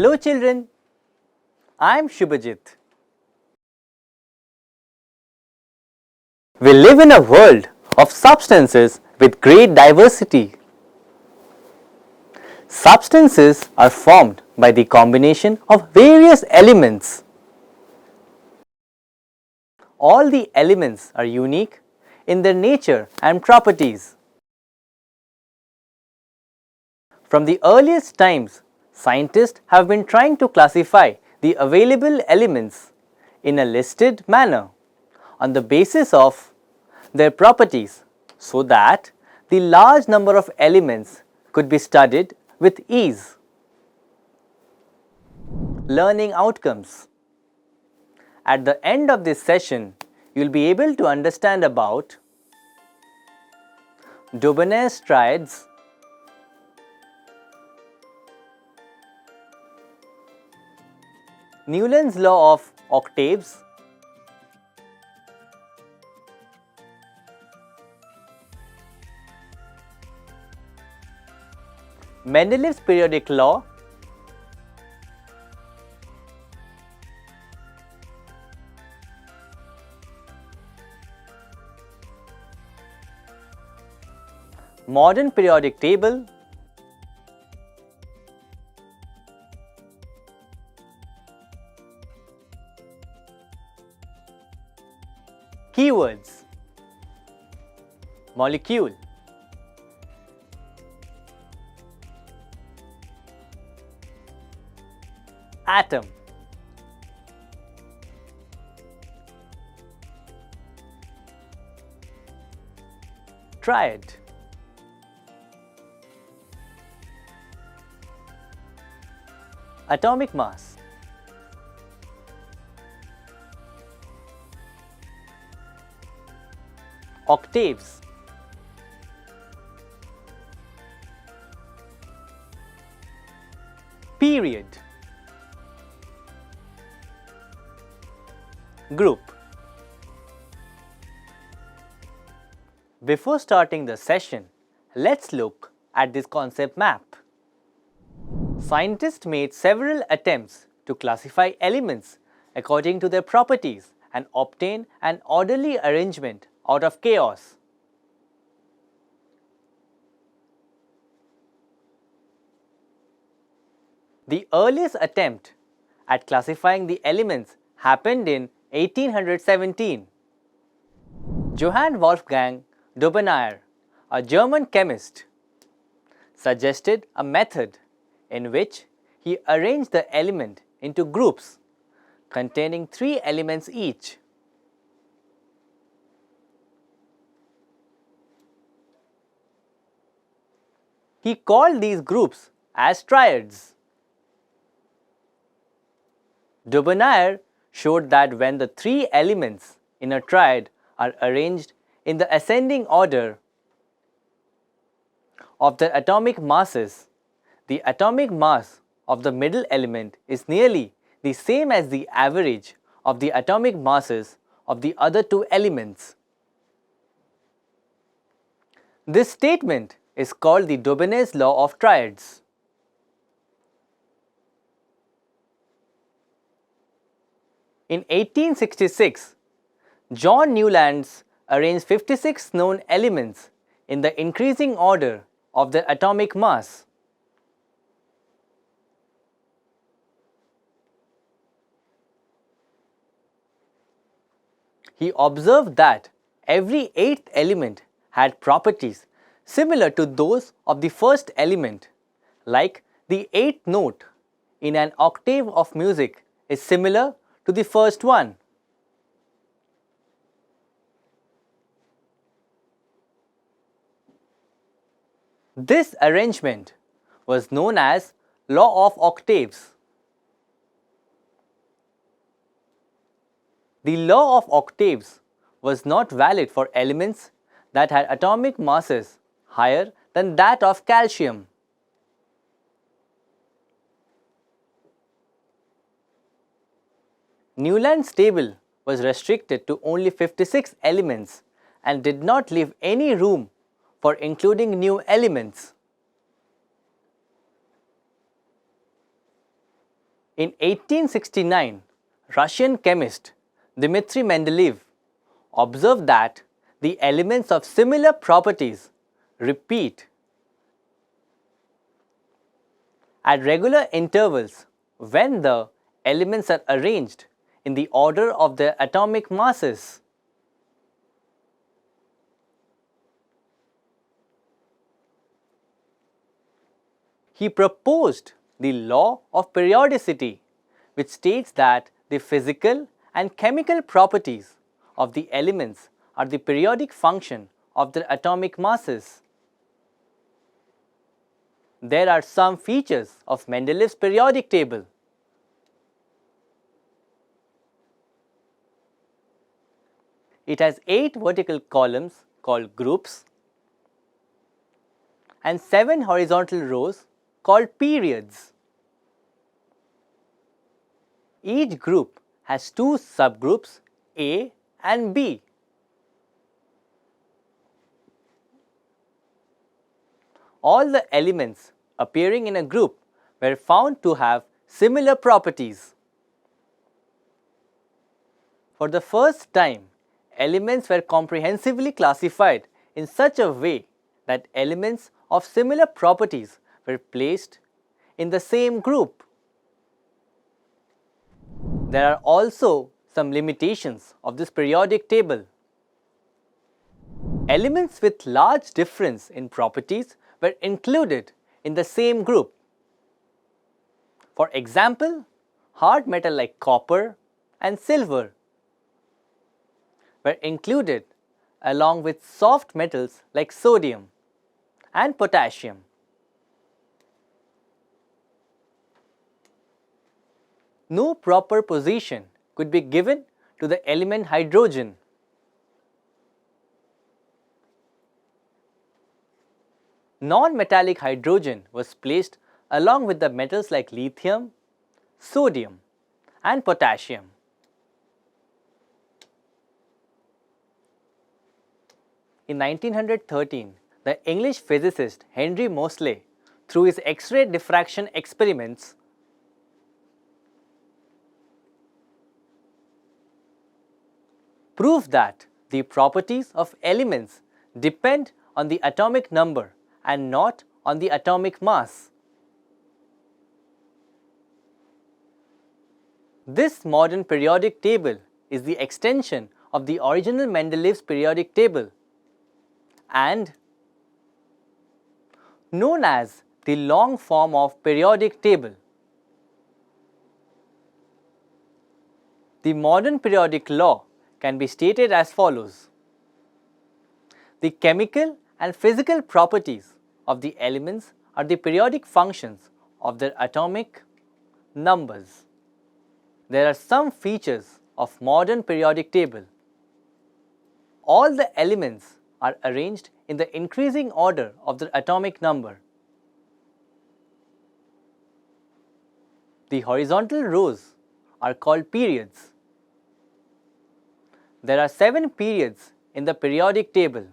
Hello children, I am Shubhajit. We live in a world of substances with great diversity. Substances are formed by the combination of various elements. All the elements are unique in their nature and properties. From the earliest times, scientists have been trying to classify the available elements in a listed manner on the basis of their properties so that the large number of elements could be studied with ease. Learning outcomes. At the end of this session, you will be able to understand about Dubonna's triads, Newland's law of octaves, Mendeleev's periodic law, modern periodic table, keywords, molecule, atom, triad, atomic mass, octaves, period, group. Before starting the session, let's look at this concept map. Scientists made several attempts to classify elements according to their properties and obtain an orderly arrangement out of chaos. The earliest attempt at classifying the elements happened in 1817. Johann Wolfgang Dubonnier, a German chemist, suggested a method in which he arranged the element into groups containing 3 elements each. He called these groups as triads. Dubonnier showed that when the 3 elements in a triad are arranged in the ascending order of their atomic masses, the atomic mass of the middle element is nearly the same as the average of the atomic masses of the other 2 elements. This statement is called the Dubonna's law of triads. In 1866, John Newlands arranged 56 known elements in the increasing order of their atomic mass. He observed that every 8th element had properties similar to those of the first element, like the 8th note in an octave of music is similar to the first one. This arrangement was known as law of octaves. The law of octaves was not valid for elements that had atomic masses higher than that of calcium. Newland's table was restricted to only 56 elements and did not leave any room for including new elements. In 1869, Russian chemist Dmitry Mendeleev observed that the elements of similar properties repeat at regular intervals when the elements are arranged in the order of their atomic masses. He proposed the law of periodicity, which states that the physical and chemical properties of the elements are the periodic function of their atomic masses. There are some features of Mendeleev's periodic table. It has 8 vertical columns called groups and 7 horizontal rows called periods. Each group has 2 subgroups A and B. All the elements appearing in a group were found to have similar properties. For the first time, elements were comprehensively classified in such a way that elements of similar properties were placed in the same group. There are also some limitations of this periodic table. Elements with large difference in properties were included in the same group. For example, hard metal like copper and silver were included along with soft metals like sodium and potassium. No proper position could be given to the element hydrogen. Non-metallic hydrogen was placed along with the metals like lithium, sodium and potassium. In 1913, the English physicist Henry Moseley, through his X-ray diffraction experiments, proved that the properties of elements depend on the atomic number and not on the atomic mass. This modern periodic table is the extension of the original Mendeleev's periodic table and known as the long form of periodic table. The modern periodic law can be stated as follows. The chemical and physical properties of the elements are the periodic functions of their atomic numbers. There are some features of modern periodic table. All the elements are arranged in the increasing order of their atomic number. The horizontal rows are called periods. There are 7 periods in the periodic table.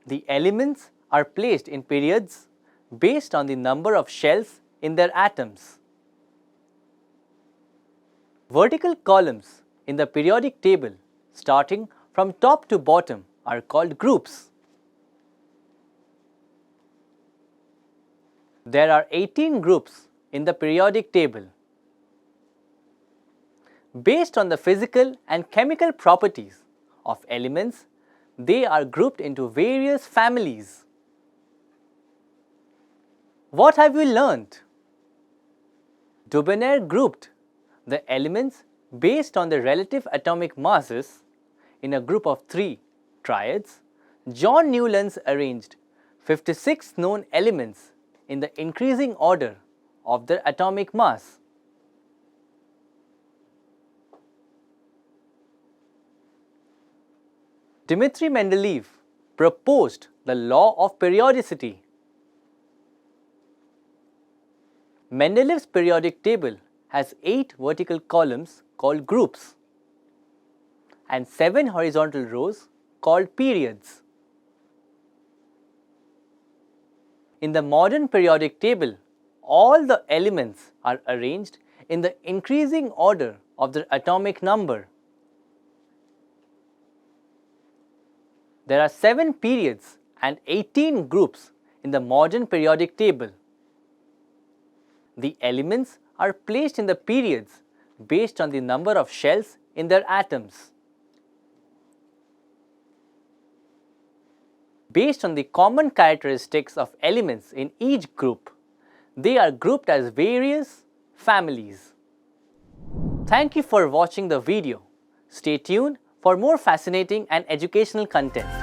The elements are placed in periods based on the number of shells in their atoms. Vertical columns in the periodic table starting from top to bottom are called groups. There are 18 groups in the periodic table. Based on the physical and chemical properties of elements, they are grouped into various families. What have we learnt? Dubonnaire grouped the elements based on the relative atomic masses in a group of 3 triads. John Newlands arranged 56 known elements in the increasing order of their atomic mass. Dmitry Mendeleev proposed the law of periodicity. Mendeleev's periodic table has 8 vertical columns called groups and 7 horizontal rows called periods. In the modern periodic table, all the elements are arranged in the increasing order of their atomic number. There are 7 periods and 18 groups in the modern periodic table. The elements are placed in the periods based on the number of shells in their atoms. Based on the common characteristics of elements in each group, they are grouped as various families. Thank you for watching the video. Stay tuned for more fascinating and educational content.